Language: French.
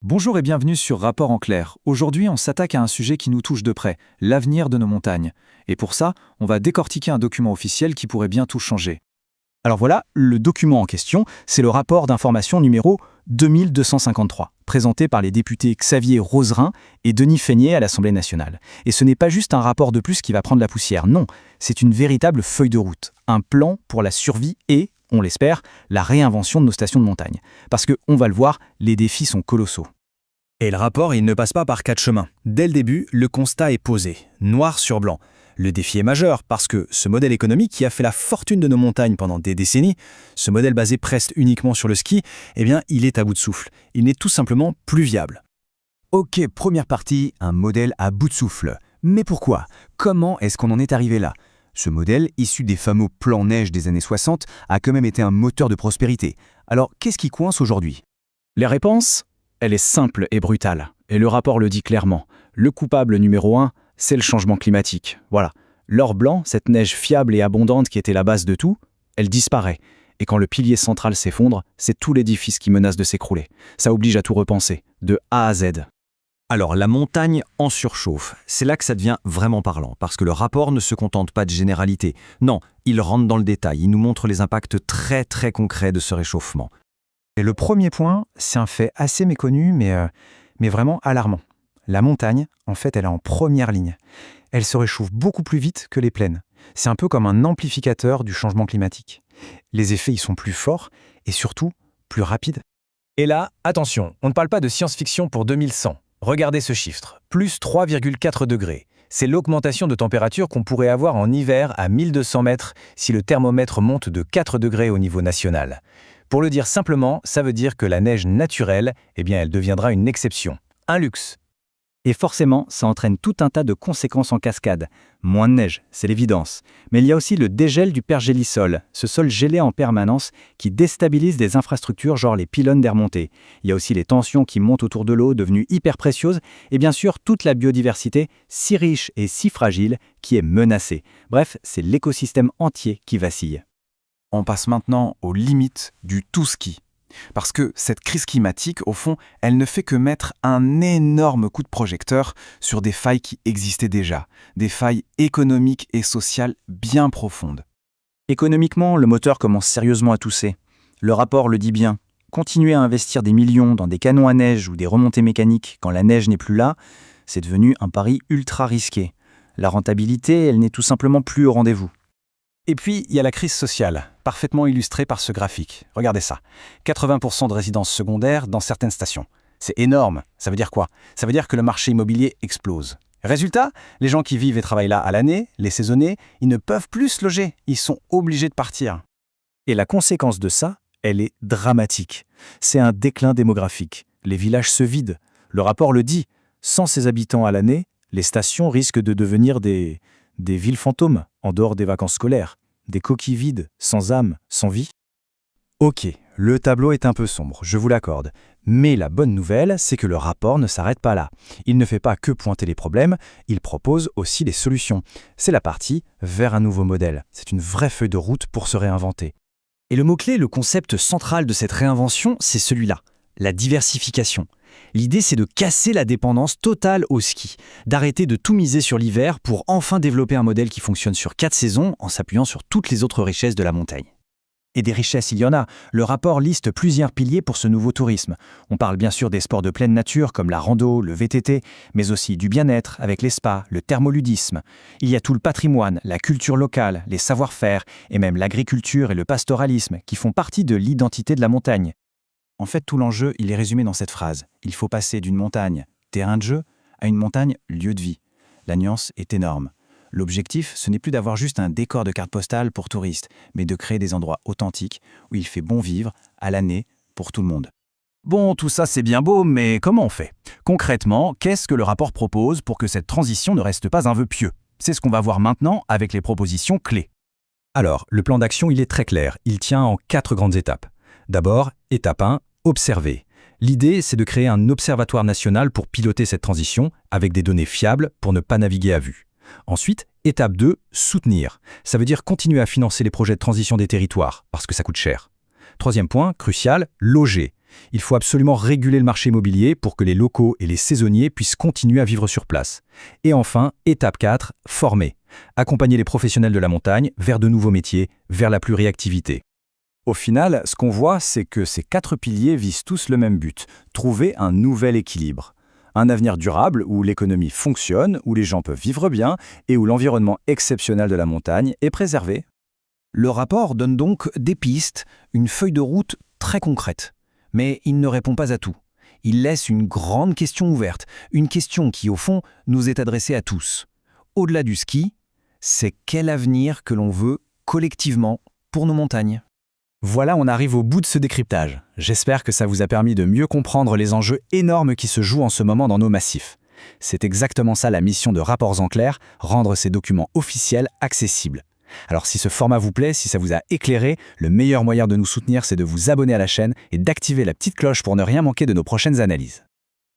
Bonjour et bienvenue sur Rapport en clair. Aujourd'hui, on s'attaque à un sujet qui nous touche de près, l'avenir de nos montagnes. Et pour ça, on va décortiquer un document officiel qui pourrait bien tout changer. Alors voilà, le document en question, c'est le rapport d'information numéro 2253, présenté par les députés Xavier Roserain et Denis Feignet à l'Assemblée nationale. Et ce n'est pas juste un rapport de plus qui va prendre la poussière, non, c'est une véritable feuille de route, un plan pour la survie et, on l'espère, la réinvention de nos stations de montagne. Parce que, on va le voir, les défis sont colossaux. Et le rapport, il ne passe pas par quatre chemins. Dès le début, le constat est posé, noir sur blanc. Le défi est majeur parce que ce modèle économique qui a fait la fortune de nos montagnes pendant des décennies, ce modèle basé presque uniquement sur le ski, eh bien, il est à bout de souffle. Il n'est tout simplement plus viable. Ok, première partie, un modèle à bout de souffle. Mais pourquoi? Comment est-ce qu'on en est arrivé là? Ce modèle, issu des fameux plans neige des années 60, a quand même été un moteur de prospérité. Alors, qu'est-ce qui coince aujourd'hui? Les réponses? Elle est simple et brutale. Et le rapport le dit clairement. Le coupable numéro 1, c'est le changement climatique. Voilà. L'or blanc, cette neige fiable et abondante qui était la base de tout, elle disparaît. Et quand le pilier central s'effondre, c'est tout l'édifice qui menace de s'écrouler. Ça oblige à tout repenser, de A à Z. Alors, la montagne en surchauffe. C'est là que ça devient vraiment parlant, parce que le rapport ne se contente pas de généralité. Non, il rentre dans le détail, il nous montre les impacts très concrets de ce réchauffement. Et le premier point, c'est un fait assez méconnu, mais vraiment alarmant. La montagne, en fait, elle est en première ligne. Elle se réchauffe beaucoup plus vite que les plaines. C'est un peu comme un amplificateur du changement climatique. Les effets y sont plus forts et surtout plus rapides. Et là, attention, on ne parle pas de science-fiction pour 2100. Regardez ce chiffre, plus 3,4 degrés. C'est l'augmentation de température qu'on pourrait avoir en hiver à 1200 mètres si le thermomètre monte de 4 degrés au niveau national. Pour le dire simplement, ça veut dire que la neige naturelle, eh bien, elle deviendra une exception, un luxe. Et forcément, ça entraîne tout un tas de conséquences en cascade. Moins de neige, c'est l'évidence. Mais il y a aussi le dégel du pergélisol, ce sol gelé en permanence qui déstabilise des infrastructures genre les pylônes d'air montée. Il y a aussi les tensions qui montent autour de l'eau, devenue hyper précieuse, et bien sûr toute la biodiversité, si riche et si fragile, qui est menacée. Bref, c'est l'écosystème entier qui vacille. On passe maintenant aux limites du tout-ski. Parce que cette crise climatique, au fond, elle ne fait que mettre un énorme coup de projecteur sur des failles qui existaient déjà, des failles économiques et sociales bien profondes. Économiquement, le moteur commence sérieusement à tousser. Le rapport le dit bien. Continuer à investir des millions dans des canons à neige ou des remontées mécaniques quand la neige n'est plus là, c'est devenu un pari ultra risqué. La rentabilité, elle n'est tout simplement plus au rendez-vous. Et puis, il y a la crise sociale, parfaitement illustrée par ce graphique. Regardez ça, 80% de résidences secondaires dans certaines stations. C'est énorme. Ça veut dire quoi? Ça veut dire que le marché immobilier explose. Résultat, les gens qui vivent et travaillent là à l'année, les saisonniers, ils ne peuvent plus se loger. Ils sont obligés de partir. Et la conséquence de ça, elle est dramatique. C'est un déclin démographique. Les villages se vident. Le rapport le dit. Sans ces habitants à l'année, les stations risquent de devenir des villes fantômes, en dehors des vacances scolaires, des coquilles vides, sans âme, sans vie. Ok, le tableau est un peu sombre, je vous l'accorde. Mais la bonne nouvelle, c'est que le rapport ne s'arrête pas là. Il ne fait pas que pointer les problèmes, il propose aussi les solutions. C'est la partie vers un nouveau modèle. C'est une vraie feuille de route pour se réinventer. Et le mot-clé, le concept central de cette réinvention, c'est celui-là, la diversification. L'idée, c'est de casser la dépendance totale au ski, d'arrêter de tout miser sur l'hiver pour enfin développer un modèle qui fonctionne sur 4 saisons en s'appuyant sur toutes les autres richesses de la montagne. Et des richesses, il y en a. Le rapport liste plusieurs piliers pour ce nouveau tourisme. On parle bien sûr des sports de pleine nature comme la rando, le VTT, mais aussi du bien-être avec les spas, le thermoludisme. Il y a tout le patrimoine, la culture locale, les savoir-faire et même l'agriculture et le pastoralisme qui font partie de l'identité de la montagne. En fait, tout l'enjeu, il est résumé dans cette phrase. Il faut passer d'une montagne, terrain de jeu, à une montagne, lieu de vie. La nuance est énorme. L'objectif, ce n'est plus d'avoir juste un décor de carte postale pour touristes, mais de créer des endroits authentiques où il fait bon vivre, à l'année, pour tout le monde. Bon, tout ça c'est bien beau, mais comment on fait? Concrètement, qu'est-ce que le rapport propose pour que cette transition ne reste pas un vœu pieux? C'est ce qu'on va voir maintenant avec les propositions clés. Alors, le plan d'action, il est très clair. Il tient en 4 grandes étapes. D'abord, étape 1, observer. L'idée, c'est de créer un observatoire national pour piloter cette transition avec des données fiables pour ne pas naviguer à vue. Ensuite, étape 2, soutenir. Ça veut dire continuer à financer les projets de transition des territoires, parce que ça coûte cher. Troisième point, crucial, loger. Il faut absolument réguler le marché immobilier pour que les locaux et les saisonniers puissent continuer à vivre sur place. Et enfin, étape 4, former. Accompagner les professionnels de la montagne vers de nouveaux métiers, vers la pluriactivité. Au final, ce qu'on voit, c'est que ces 4 piliers visent tous le même but, trouver un nouvel équilibre. Un avenir durable où l'économie fonctionne, où les gens peuvent vivre bien et où l'environnement exceptionnel de la montagne est préservé. Le rapport donne donc des pistes, une feuille de route très concrète. Mais il ne répond pas à tout. Il laisse une grande question ouverte, une question qui, au fond, nous est adressée à tous. Au-delà du ski, c'est quel avenir que l'on veut collectivement pour nos montagnes? Voilà, on arrive au bout de ce décryptage. J'espère que ça vous a permis de mieux comprendre les enjeux énormes qui se jouent en ce moment dans nos massifs. C'est exactement ça la mission de Rapports en clair, rendre ces documents officiels accessibles. Alors si ce format vous plaît, si ça vous a éclairé, le meilleur moyen de nous soutenir, c'est de vous abonner à la chaîne et d'activer la petite cloche pour ne rien manquer de nos prochaines analyses.